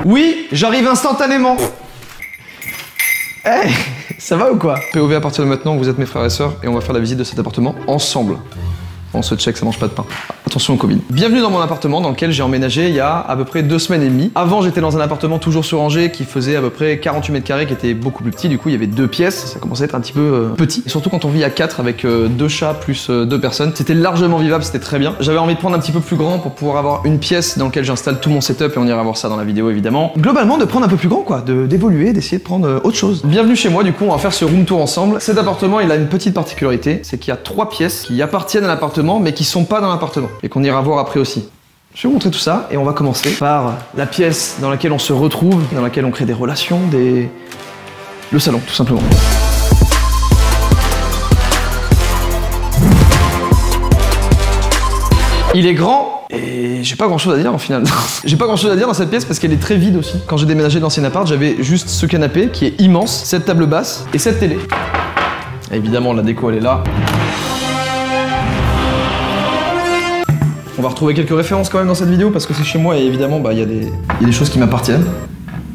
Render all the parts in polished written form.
Oui, j'arrive instantanément. Hey, ça va ou quoi? POV à partir de maintenant, vous êtes mes frères et sœurs et on va faire la visite de cet appartement ensemble. On se check, ça mange pas de pain. Attention au Covid. Bienvenue dans mon appartement dans lequel j'ai emménagé il y a à peu près 2 semaines et demie. Avant, j'étais dans un appartement toujours sur Angers qui faisait à peu près 48 mètres carrés, qui était beaucoup plus petit. Du coup, il y avait 2 pièces. Ça commençait à être un petit peu petit. Et surtout quand on vit à 4 avec 2 chats plus 2 personnes. C'était largement vivable, c'était très bien. J'avais envie de prendre un petit peu plus grand pour pouvoir avoir une pièce dans laquelle j'installe tout mon setup et on ira voir ça dans la vidéo évidemment. Globalement, de prendre un peu plus grand quoi, d'évoluer, d'essayer de prendre autre chose. Bienvenue chez moi, du coup, on va faire ce room tour ensemble. Cet appartement, il a une petite particularité, c'est qu'il y a 3 pièces qui appartiennent à l'appartement mais qui sont pas dans l'appartement et qu'on ira voir après aussi. Je vais vous montrer tout ça et on va commencer par la pièce dans laquelle on se retrouve, dans laquelle on crée des relations, le salon tout simplement. Il est grand et j'ai pas grand chose à dire en final. J'ai pas grand chose à dire dans cette pièce parce qu'elle est très vide aussi. Quand j'ai déménagé dans l'ancien appart, j'avais juste ce canapé qui est immense, cette table basse et cette télé. Et évidemment la déco elle est là. On va retrouver quelques références quand même dans cette vidéo parce que c'est chez moi et évidemment il y a des choses qui m'appartiennent.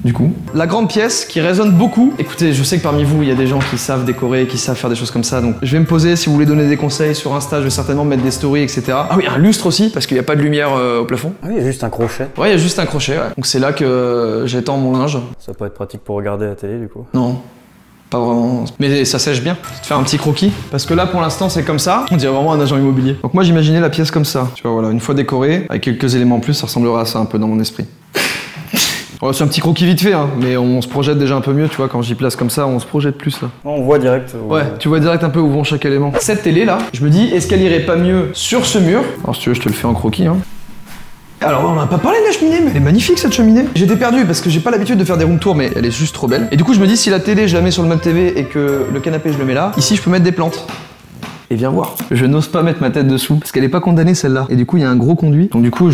Du coup, la grande pièce qui résonne beaucoup. Écoutez, je sais que parmi vous, il y a des gens qui savent décorer, qui savent faire des choses comme ça. Donc, je vais me poser. Si vous voulez donner des conseils sur Insta, je vais certainement mettre des stories, etc. Ah oui, un lustre aussi, parce qu'il n'y a pas de lumière au plafond. Ah oui, il y a juste un crochet. Ouais, il y a juste un crochet. Ouais. Donc, c'est là que j'étends mon linge. Ça peut être pratique pour regarder la télé, du coup. Non. Pas vraiment. Mais ça sèche bien. Je vais te faire un petit croquis. Parce que là, pour l'instant, c'est comme ça. On dirait vraiment un agent immobilier. Donc, moi, j'imaginais la pièce comme ça. Tu vois, voilà, une fois décorée, avec quelques éléments en plus, ça ressemblera à ça un peu dans mon esprit. Oh, c'est un petit croquis vite fait, hein, mais on se projette déjà un peu mieux, tu vois, quand j'y place comme ça, on se projette plus là. On voit direct. Ouais, tu vois direct un peu où vont chaque élément. Cette télé là, je me dis, est-ce qu'elle irait pas mieux sur ce mur? Alors si tu veux, je te le fais en croquis, hein. Alors on n'a pas parlé de la cheminée, mais elle est magnifique cette cheminée. J'étais perdu parce que j'ai pas l'habitude de faire des room tours, mais elle est juste trop belle. Et du coup je me dis, si la télé je la mets sur le mode TV et que le canapé je le mets là, ici je peux mettre des plantes. Et viens voir. Je n'ose pas mettre ma tête dessous parce qu'elle est pas condamnée celle-là. Et du coup il y a un gros conduit. Donc du coup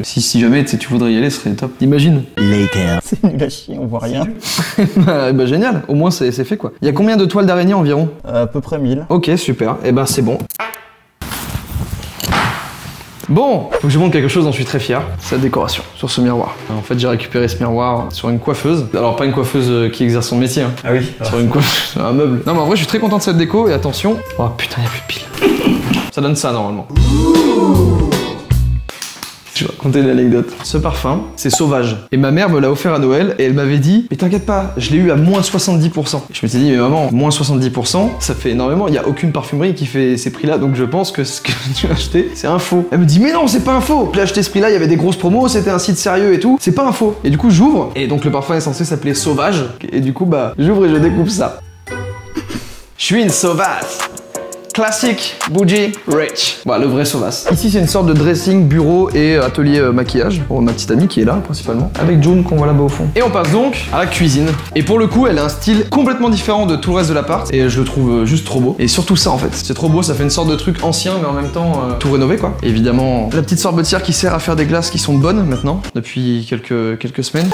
si jamais tu voudrais y aller, ce serait top. Imagine. Later. C'est nul à chier, on voit rien. Bah génial. Au moins c'est fait quoi. Il y a combien de toiles d'araignée environ? À peu près 1000. Ok super. Et bah c'est bon. Bon, faut que je montre quelque chose dont je suis très fier, c'est la décoration sur ce miroir. En fait, j'ai récupéré ce miroir sur une coiffeuse. Alors, pas une coiffeuse qui exerce son métier, hein. Ah oui. Sur une coiffeuse, sur un meuble. Non, mais en vrai, je suis très content de cette déco et attention. Oh putain, il y a plus de piles. Ça donne ça normalement. Je vais raconter une anecdote. Ce parfum, c'est Sauvage. Et ma mère me l'a offert à Noël et elle m'avait dit, mais t'inquiète pas, je l'ai eu à moins 70%. Je me suis dit, mais maman, moins 70%, ça fait énormément. Il n'y a aucune parfumerie qui fait ces prix-là, donc je pense que ce que tu as acheté, c'est un faux. Elle me dit, mais non, c'est pas un faux. J'ai acheté ce prix-là, il y avait des grosses promos, c'était un site sérieux et tout. C'est pas un faux. Et du coup, j'ouvre, et donc le parfum est censé s'appeler Sauvage. Et du coup, bah, j'ouvre et je découpe ça. Je suis une sauvasse. Classique, bougie, rich. Voilà, le vrai Sauvas. Ici, c'est une sorte de dressing, bureau et atelier maquillage pour ma petite amie qui est là, principalement, avec June qu'on voit là-bas au fond. Et on passe donc à la cuisine. Et pour le coup, elle a un style complètement différent de tout le reste de l'appart. Et je le trouve juste trop beau. Et surtout ça, en fait. C'est trop beau, ça fait une sorte de truc ancien, mais en même temps, tout rénové, quoi. Et évidemment, la petite sorbetière qui sert à faire des glaces qui sont bonnes, maintenant, depuis quelques semaines.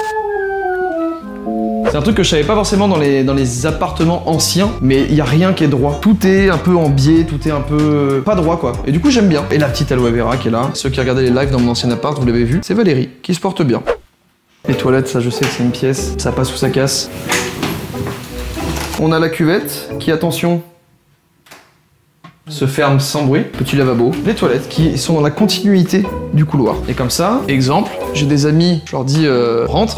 C'est un truc que je savais pas forcément dans les appartements anciens, mais il y a rien qui est droit. Tout est un peu en biais, tout est un peu pas droit quoi. Et du coup j'aime bien. Et la petite aloe vera qui est là, ceux qui regardaient les lives dans mon ancien appart, vous l'avez vu, c'est Valérie, qui se porte bien. Les toilettes, ça je sais que c'est une pièce, ça passe ou ça casse. On a la cuvette qui, attention, se ferme sans bruit. Petit lavabo. Les toilettes qui sont dans la continuité du couloir. Et comme ça, exemple, j'ai des amis, je leur dis rentre.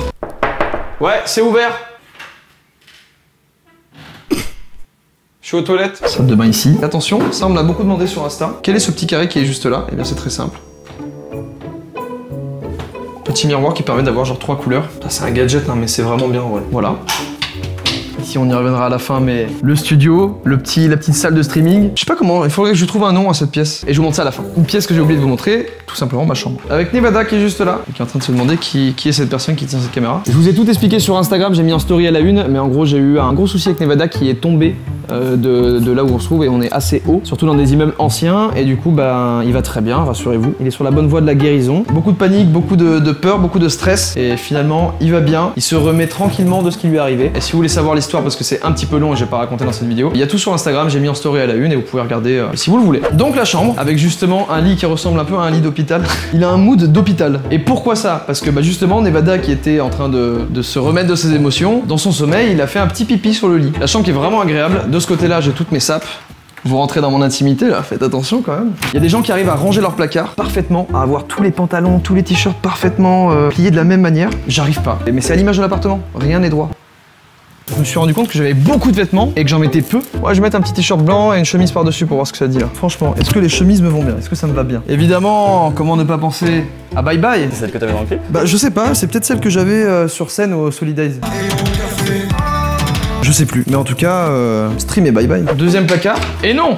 Ouais, c'est ouvert. Je suis aux toilettes. Salle de bain ici. Attention, ça on me l'a beaucoup demandé sur Insta. Quel est ce petit carré qui est juste là? Eh bien c'est très simple. Petit miroir qui permet d'avoir genre 3 couleurs. C'est un gadget, hein, mais c'est vraiment bien, ouais. Voilà. Ici on y reviendra à la fin, mais le studio, la petite salle de streaming. Je sais pas comment, il faudrait que je trouve un nom à cette pièce. Et je vous montre ça à la fin. Une pièce que j'ai oublié de vous montrer, tout simplement ma chambre. Avec Nevada qui est juste là, et qui est en train de se demander qui est cette personne qui tient cette caméra. Je vous ai tout expliqué sur Instagram, j'ai mis en story à la une, mais en gros j'ai eu un gros souci avec Nevada qui est tombée de là où on se trouve et on est assez haut, surtout dans des immeubles anciens et du coup bah il va très bien, rassurez-vous. Il est sur la bonne voie de la guérison. Beaucoup de panique, beaucoup de peur, beaucoup de stress et finalement il va bien, il se remet tranquillement de ce qui lui est arrivé. Et si vous voulez savoir l'histoire parce que c'est un petit peu long et je vais pas raconter dans cette vidéo, il y a tout sur Instagram, j'ai mis en story à la une et vous pouvez regarder si vous le voulez. Donc la chambre avec justement un lit qui ressemble un peu à un lit d'hôpital. Il a un mood d'hôpital. Et pourquoi ça? Parce que bah justement Nevada qui était en train de se remettre de ses émotions, dans son sommeil il a fait un petit pipi sur le lit. La chambre qui est vraiment agréable. De ce côté-là j'ai toutes mes sapes. Vous rentrez dans mon intimité là, faites attention quand même. Il y a des gens qui arrivent à ranger leur placard parfaitement, à avoir tous les pantalons, tous les t-shirts parfaitement pliés de la même manière. J'arrive pas. Mais c'est à l'image de l'appartement, rien n'est droit. Je me suis rendu compte que j'avais beaucoup de vêtements et que j'en mettais peu. Ouais, je vais mettre un petit t-shirt blanc et une chemise par-dessus pour voir ce que ça dit là. Franchement, est-ce que les chemises me vont bien? Est-ce que ça me va bien? Évidemment, comment ne pas penser à Bye Bye? C'est celle que t'avais dans le clip? Bah je sais pas, c'est peut-être celle que j'avais sur scène au Solidays. Je sais plus, mais en tout cas, stream et Bye Bye. Deuxième placard, et non!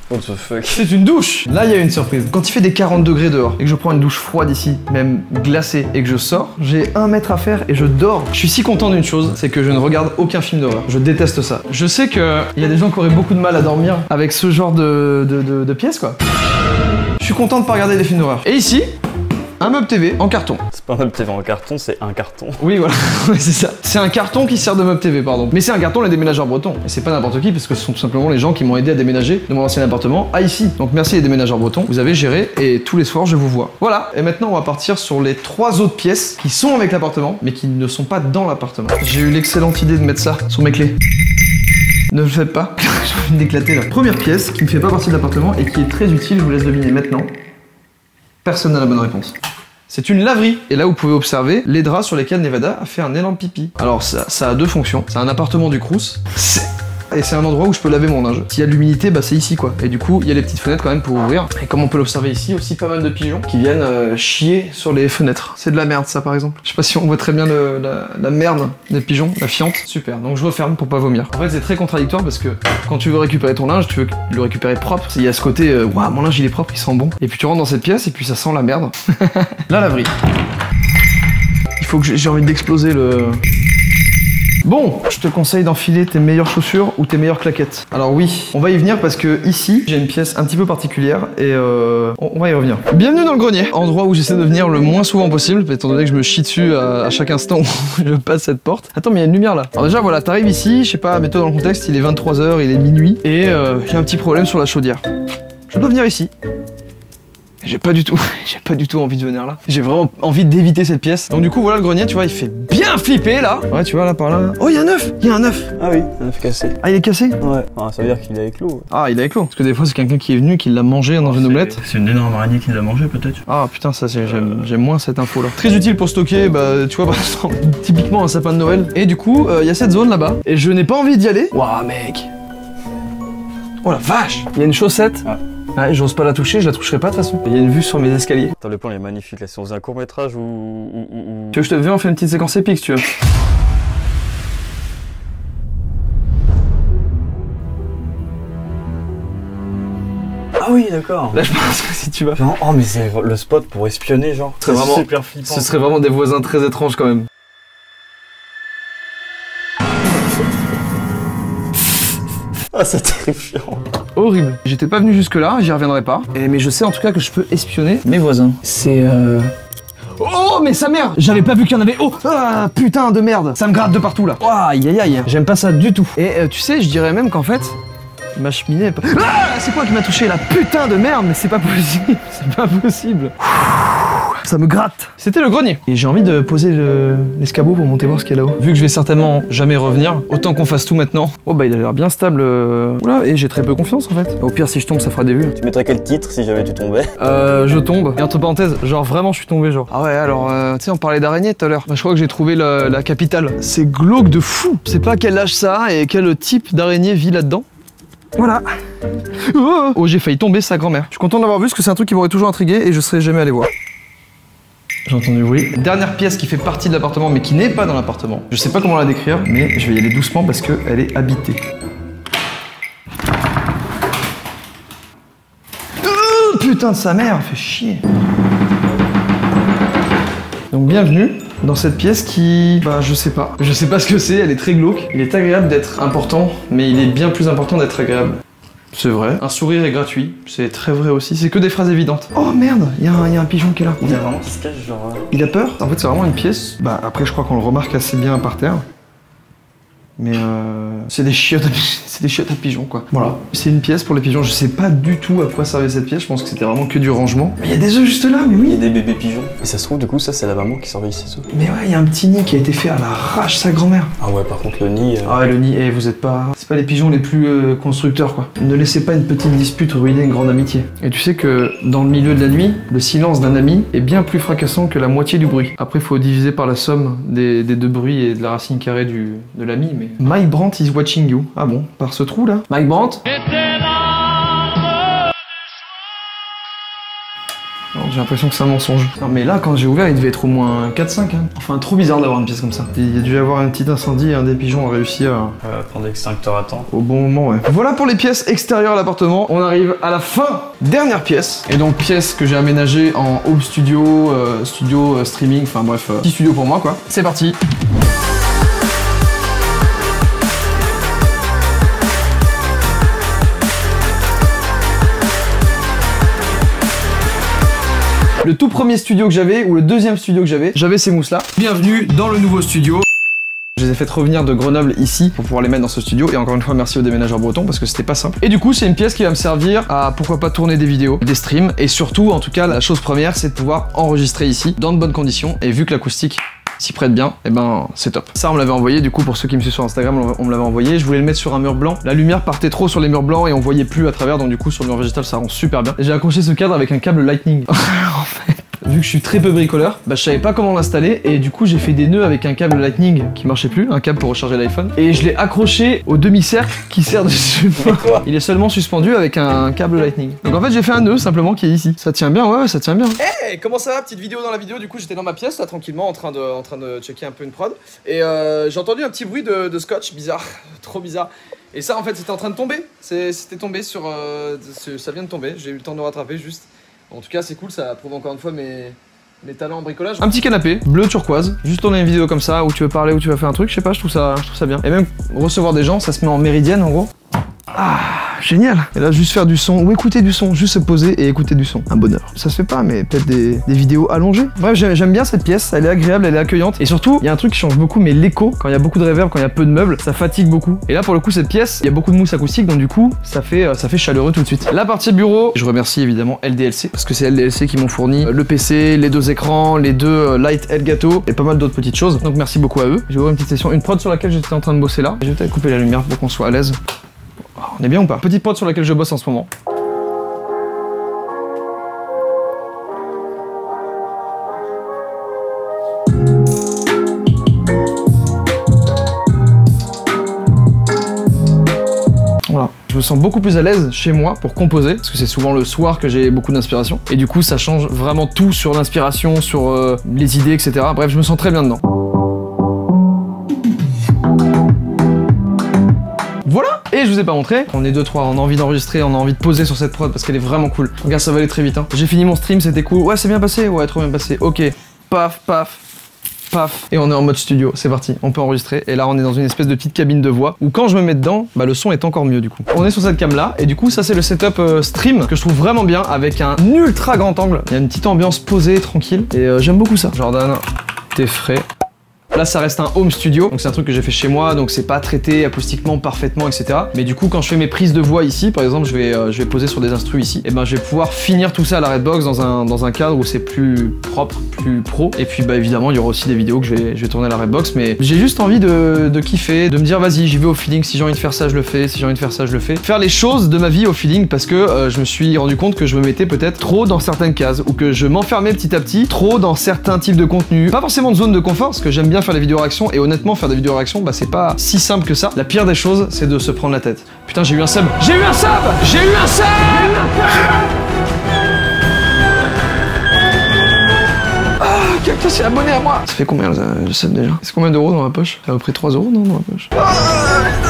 What the fuck? C'est une douche. Là, il y a une surprise. Quand il fait des 40 degrés dehors et que je prends une douche froide ici, même glacée, et que je sors, j'ai 1 mètre à faire et je dors. Je suis si content d'une chose, c'est que je ne regarde aucun film d'horreur. Je déteste ça. Je sais qu'il y a des gens qui auraient beaucoup de mal à dormir avec ce genre de pièces, quoi. Je suis content de pas regarder des films d'horreur. Et ici, un meuble TV en carton. C'est pas un meuble TV en carton, c'est un carton. Oui, voilà, ouais, c'est ça. C'est un carton qui sert de meuble TV, pardon. Mais c'est un carton les déménageurs bretons. Et c'est pas n'importe qui, parce que ce sont tout simplement les gens qui m'ont aidé à déménager de mon ancien appartement à ici. Donc merci les déménageurs bretons, vous avez géré et tous les soirs je vous vois. Voilà, et maintenant on va partir sur les 3 autres pièces qui sont avec l'appartement, mais qui ne sont pas dans l'appartement. J'ai eu l'excellente idée de mettre ça sur mes clés. Ne le faites pas, j'ai envie d'éclater là. Première pièce qui ne fait pas partie de l'appartement et qui est très utile, je vous laisse deviner maintenant. Personne n'a la bonne réponse. C'est une laverie. Et là, vous pouvez observer les draps sur lesquels Nevada a fait un énorme pipi. Alors, ça a 2 fonctions. C'est un appartement du Crous. Et c'est un endroit où je peux laver mon linge. S'il y a de l'humidité, bah c'est ici quoi. Et du coup, il y a les petites fenêtres quand même pour ouvrir. Et comme on peut l'observer ici, aussi pas mal de pigeons qui viennent chier sur les fenêtres. C'est de la merde ça par exemple. Je sais pas si on voit très bien la merde des pigeons, la fiente. Super, donc je referme pour pas vomir. En fait, c'est très contradictoire parce que quand tu veux récupérer ton linge, tu veux le récupérer propre. Il y a ce côté, waouh, mon linge il est propre, il sent bon. Et puis tu rentres dans cette pièce et puis ça sent la merde. La laverie. Il faut que j'ai envie d'exploser le... Bon, je te conseille d'enfiler tes meilleures chaussures ou tes meilleures claquettes. Alors oui, on va y venir parce que ici, j'ai une pièce un petit peu particulière et on va y revenir. Bienvenue dans le grenier, endroit où j'essaie de venir le moins souvent possible, étant donné que je me chie dessus à chaque instant où je passe cette porte. Attends, mais il y a une lumière là. Alors déjà, voilà, t'arrives ici, je sais pas, mets-toi dans le contexte, il est 23 h, il est minuit et j'ai un petit problème sur la chaudière. Je dois venir ici. J'ai pas du tout envie de venir là. J'ai vraiment envie d'éviter cette pièce. Donc du coup voilà le grenier, tu vois, il fait bien flipper là. Ouais, tu vois là par là. Oh, il y a un œuf. Il y a un œuf. Ah oui, un œuf cassé. Ah, il est cassé? Ouais. Ah, ça veut dire qu'il est éclos. Ah, il est éclos. Parce que des fois c'est quelqu'un qui est venu, qui l'a mangé dans une omelette. C'est une énorme araignée qui l'a mangé peut-être. Ah putain, ça j'aime moins cette info là. Très utile pour stocker, bah tu vois par exemple, typiquement un sapin de Noël. Et du coup, il y a cette zone là-bas. Et je n'ai pas envie d'y aller. Waouh mec. Oh la vache. Il y a une chaussette. Ah. Ouais, j'ose pas la toucher, je la toucherai pas de toute façon. Il y a une vue sur mes escaliers. Attends, le plan il est magnifique là, si on faisait un court métrage ou... Tu veux que je te viens, on fait une petite séquence épique si tu veux. Ah oui, d'accord. Là je pense que si tu vas... Non, oh mais c'est le spot pour espionner genre. Ce serait vraiment super flippant. Ce serait vraiment des voisins très étranges quand même. Ah, c'est terrifiant. Horrible. J'étais pas venu jusque là, j'y reviendrai pas. Mais je sais en tout cas que je peux espionner mes voisins. C'est Oh mais sa mère. J'avais pas vu qu'il y en avait. Oh ah, putain de merde. Ça me gratte de partout là. Oh, aïe aïe aïe. J'aime pas ça du tout. Et tu sais, je dirais même qu'en fait, ma cheminée est pas... Ah, c'est quoi qui m'a touché là? Putain de merde, mais c'est pas possible. C'est pas possible. Ça me gratte. C'était le grenier. Et j'ai envie de poser l'escabeau pour monter voir ce qu'il y a là-haut. Vu que je vais certainement jamais revenir, autant qu'on fasse tout maintenant. Oh bah il a l'air bien stable. Oula, et j'ai très peu confiance en fait. Au pire si je tombe ça fera des vues. Tu mettrais quel titre si jamais tu tombais? Je tombe. Et entre parenthèses, genre vraiment je suis tombé genre. Ah ouais alors, tu sais on parlait d'araignée tout à l'heure. Bah, je crois que j'ai trouvé la capitale. C'est glauque de fou. Je sais pas quel âge ça a et quel type d'araignée vit là-dedans. Voilà. Oh j'ai failli tomber sa grand-mère. Je suis content de l'avoir vu parce que c'est un truc qui m'aurait toujours intrigué et je serais jamais allé voir. J'ai entendu du bruit. Dernière pièce qui fait partie de l'appartement mais qui n'est pas dans l'appartement. Je sais pas comment la décrire mais je vais y aller doucement parce qu'elle est habitée. Putain de sa mère, fait chier. Donc bienvenue dans cette pièce qui... Bah je sais pas. Je sais pas ce que c'est, elle est très glauque. Il est agréable d'être important, mais il est bien plus important d'être agréable. C'est vrai. Un sourire est gratuit, c'est très vrai aussi. C'est que des phrases évidentes. Oh merde, il y a un pigeon qui est là. Il a vraiment qui se cache genre... Il a peur. En fait c'est vraiment une pièce. Bah après je crois qu'on le remarque assez bien par terre. Mais c'est des chiottes à pigeons quoi. Voilà. C'est une pièce pour les pigeons. Je sais pas du tout à quoi servait cette pièce. Je pense que c'était vraiment que du rangement. Mais il y a des œufs juste là, mais oui. Il y a des bébés pigeons. Et ça se trouve du coup ça c'est la maman qui surveille ses œufs. Mais ouais, il y a un petit nid qui a été fait à l'arrache sa grand-mère. Ah ouais par contre le nid... Ah ouais le nid, vous êtes pas... C'est pas les pigeons les plus constructeurs quoi. Ne laissez pas une petite dispute ruiner une grande amitié. Et tu sais que dans le milieu de la nuit, le silence d'un ami est bien plus fracassant que la moitié du bruit. Après faut diviser par la somme des deux bruits et de la racine carrée de l'ami, mais... Mike Brandt is watching you. Ah bon, par ce trou là. Mike Brandt. J'ai l'impression que c'est un mensonge. Non mais là quand j'ai ouvert il devait être au moins 4-5 hein. Enfin trop bizarre d'avoir une pièce comme ça. Il y a dû y avoir un petit incendie et un des pigeons a réussi à... prendre l'extincteur à temps. Au bon moment ouais. Voilà pour les pièces extérieures à l'appartement. On arrive à la fin. Dernière pièce. Et donc pièce que j'ai aménagée en home studio, streaming, enfin bref, petit studio pour moi quoi. C'est parti. Le tout premier studio que j'avais, ou le deuxième studio que j'avais ces mousses là. Bienvenue dans le nouveau studio. Je les ai fait revenir de Grenoble ici pour pouvoir les mettre dans ce studio. Et encore une fois, merci aux déménageurs bretons parce que c'était pas simple. Et du coup, c'est une pièce qui va me servir à pourquoi pas tourner des vidéos, des streams. Et surtout, en tout cas, la chose première, c'est de pouvoir enregistrer ici dans de bonnes conditions. Et vu que l'acoustique s'y prête bien, et ben c'est top. Ça on me l'avait envoyé, du coup pour ceux qui me suivent sur Instagram, on me l'avait envoyé. Je voulais le mettre sur un mur blanc. La lumière partait trop sur les murs blancs et on voyait plus à travers, donc du coup sur le mur végétal ça rend super bien. Et j'ai accroché ce cadre avec un câble Lightning. En fait, vu que je suis très peu bricoleur, bah je savais pas comment l'installer et du coup j'ai fait des nœuds avec un câble Lightning qui marchait plus, un câble pour recharger l'iPhone. Et je l'ai accroché au demi-cercle qui sert de support. Il est seulement suspendu avec un câble Lightning. Donc en fait j'ai fait un nœud simplement qui est ici. Ça tient bien, ouais ça tient bien. Hey, comment ça va? Petite vidéo dans la vidéo, du coup j'étais dans ma pièce là tranquillement en train de checker un peu une prod. Et j'ai entendu un petit bruit de scotch bizarre, trop bizarre. Et ça en fait c'était en train de tomber. C'était tombé sur... ça vient de tomber, j'ai eu le temps de le rattraper juste. En tout cas c'est cool, ça prouve encore une fois mes talents en bricolage. Un petit canapé, bleu turquoise, juste tourner une vidéo comme ça où tu veux parler, où tu vas faire un truc, je sais pas, je trouve ça bien. Et même recevoir des gens, ça se met en méridienne en gros. Ah, génial. Et là, juste faire du son ou écouter du son, juste se poser et écouter du son. Un bonheur. Ça se fait pas, mais peut-être des vidéos allongées. Bref, j'aime bien cette pièce, elle est agréable, elle est accueillante. Et surtout, il y a un truc qui change beaucoup, mais l'écho, quand il y a beaucoup de reverb, quand il y a peu de meubles, ça fatigue beaucoup. Et là, pour le coup, cette pièce, il y a beaucoup de mousse acoustique, donc du coup, ça fait chaleureux tout de suite. La partie bureau, je remercie évidemment LDLC, parce que c'est LDLC qui m'ont fourni le PC, les deux écrans, les deux Light Elgato, et pas mal d'autres petites choses. Donc merci beaucoup à eux. J'ai ouvert une petite session, une prod sur laquelle j'étais en train de bosser là. Je vais peut-être couper la lumière pour qu'on soit à l'aise. On est bien ou pas? Petite prod sur laquelle je bosse en ce moment. Voilà. Je me sens beaucoup plus à l'aise chez moi pour composer, parce que c'est souvent le soir que j'ai beaucoup d'inspiration. Et du coup, ça change vraiment tout sur l'inspiration, sur les idées, etc. Bref, je me sens très bien dedans. Voilà. Et je vous ai pas montré, on est 2-3, on a envie d'enregistrer, on a envie de poser sur cette prod parce qu'elle est vraiment cool. Regarde, ça va aller très vite hein. J'ai fini mon stream, c'était cool. Ouais, c'est bien passé, ouais, trop bien passé. Ok, paf, paf, paf. Et on est en mode studio, c'est parti, on peut enregistrer. Et là, on est dans une espèce de petite cabine de voix où quand je me mets dedans, bah le son est encore mieux du coup. On est sur cette cam là, et du coup, ça c'est le setup stream que je trouve vraiment bien avec un ultra grand angle. Il y a une petite ambiance posée, tranquille, et j'aime beaucoup ça. Jordan, t'es frais. Là ça reste un home studio, donc c'est un truc que j'ai fait chez moi, donc c'est pas traité acoustiquement parfaitement, etc. Mais du coup quand je fais mes prises de voix ici, par exemple je vais poser sur des instrus ici, et ben je vais pouvoir finir tout ça à la Redbox dans un cadre où c'est plus propre, plus pro. Et puis bah évidemment il y aura aussi des vidéos que je vais tourner à la Redbox, mais j'ai juste envie de kiffer, de me dire vas-y j'y vais au feeling, si j'ai envie de faire ça je le fais, si j'ai envie de faire ça je le fais. Faire les choses de ma vie au feeling parce que je me suis rendu compte que je me mettais peut-être trop dans certaines cases, ou que je m'enfermais petit à petit trop dans certains types de contenus. Pas forcément de zone de confort, parce que j'aime bien faire les vidéos réactions, et honnêtement faire des vidéos réactions bah c'est pas si simple que ça. La pire des choses c'est de se prendre la tête. Putain j'ai eu un sub. J'ai eu un sub. J'ai eu un sub. Cactus est abonné à moi. Ça fait combien le sub déjà? C'est combien d'euros dans la poche? À peu près 3 euros non dans la poche.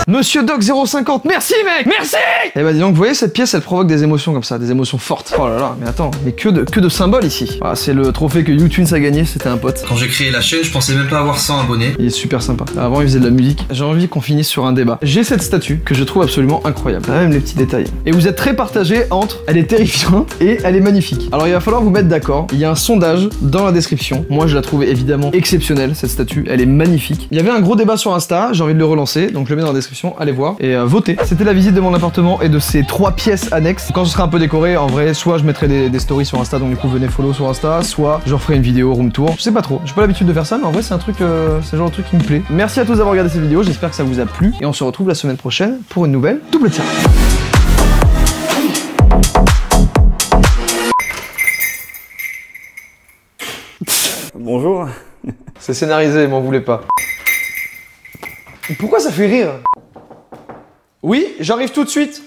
Monsieur Doc 050, merci mec, merci. Eh bah dis donc, vous voyez cette pièce, elle provoque des émotions comme ça, des émotions fortes. Oh là là, mais attends, mais que de symboles ici. Voilà, c'est le trophée que YouTunes a gagné, c'était un pote. Quand j'ai créé la chaîne, je pensais même pas avoir 100 abonnés. Il est super sympa. Avant, il faisait de la musique. J'ai envie qu'on finisse sur un débat. J'ai cette statue que je trouve absolument incroyable. Ah, même les petits détails. Et vous êtes très partagés entre elle est terrifiante et elle est magnifique. Alors il va falloir vous mettre d'accord. Il y a un sondage dans la description. Moi, je la trouve évidemment exceptionnelle, cette statue. Elle est magnifique. Il y avait un gros débat sur Insta, j'ai envie de le relancer, donc je le mets dans la description, allez voir et votez. C'était la visite de mon appartement et de ces 3 pièces annexes. Quand ce sera un peu décoré, en vrai, soit je mettrai des stories sur Insta, donc du coup venez follow sur Insta, soit je referai une vidéo room tour. Je sais pas trop, j'ai pas l'habitude de faire ça, mais en vrai c'est un truc, c'est le genre de truc qui me plaît. Merci à tous d'avoir regardé cette vidéo, j'espère que ça vous a plu et on se retrouve la semaine prochaine pour une nouvelle double tiers. Bonjour. C'est scénarisé, m'en voulez pas. Pourquoi ça fait rire? Oui, j'arrive tout de suite.